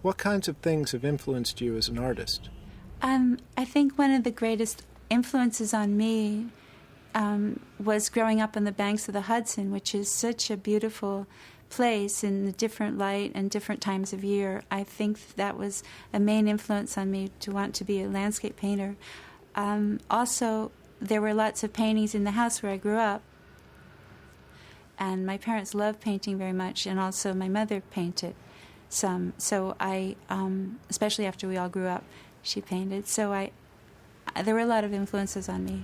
What kinds of things have influenced you as an artist? I think one of the greatest influences on me was growing up on the banks of the Hudson, which is such a beautiful place in the different light and different times of year. I think that was a main influence on me to want to be a landscape painter. Also, there were lots of paintings in the house where I grew up. And my parents loved painting very much, and also my mother painted some. So I, especially after we all grew up, she painted. So there were a lot of influences on me.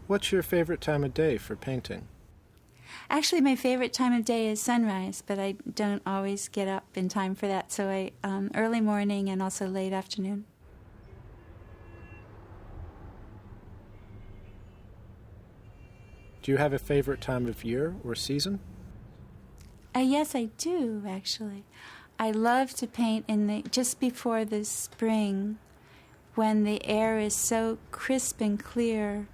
What's your favorite time of day for painting? Actually, my favorite time of day is sunrise, but I don't always get up in time for that. So early morning and also late afternoon. Do you have a favorite time of year or season? Yes, I do, actually. I love to paint just before the spring, when the air is so crisp and clear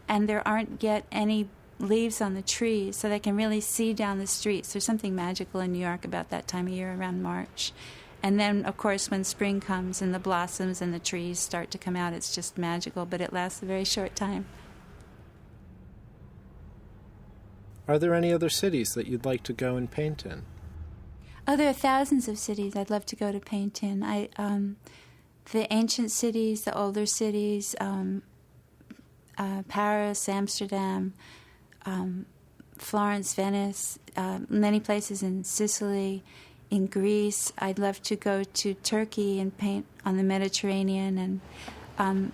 and there aren't yet any leaves on the trees, so they can really see down the streets. There's something magical in New York about that time of year around March. And then, of course, when spring comes and the blossoms and the trees start to come out, it's just magical, but it lasts a very short time. Are there any other cities that you'd like to go and paint in? Oh, there are thousands of cities I'd love to go to paint in. The ancient cities, the older cities, Paris, Amsterdam, Florence, Venice, many places in Sicily, in Greece. I'd love to go to Turkey and paint on the Mediterranean, and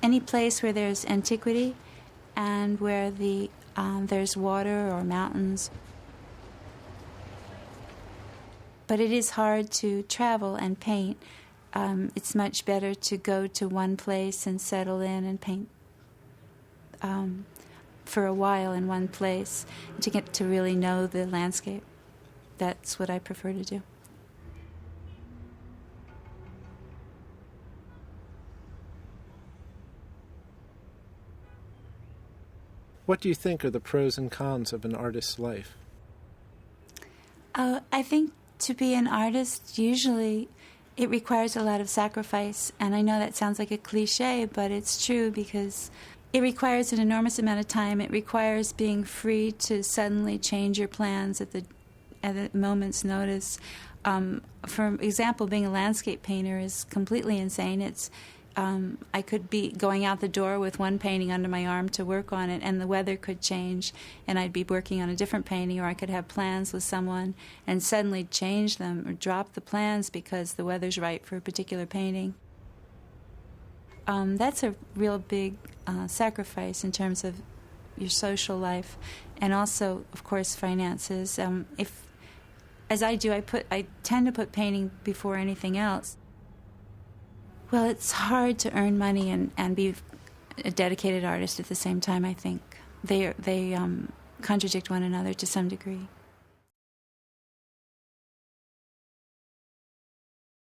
any place where there's antiquity and where there's water or mountains. But it is hard to travel and paint. It's much better to go to one place and settle in and paint for a while in one place to get to really know the landscape. That's what I prefer to do. What do you think are the pros and cons of an artist's life? I think to be an artist, usually it requires a lot of sacrifice. And I know that sounds like a cliche, but it's true because it requires an enormous amount of time. It requires being free to suddenly change your plans at a moment's notice. For example, being a landscape painter is completely insane. I could be going out the door with one painting under my arm to work on it, and the weather could change, and I'd be working on a different painting, or I could have plans with someone and suddenly change them or drop the plans because the weather's right for a particular painting. That's a real big sacrifice in terms of your social life, and also, of course, finances. As I do, I tend to put painting before anything else. Well, it's hard to earn money and be a dedicated artist at the same time, I think. They contradict one another to some degree.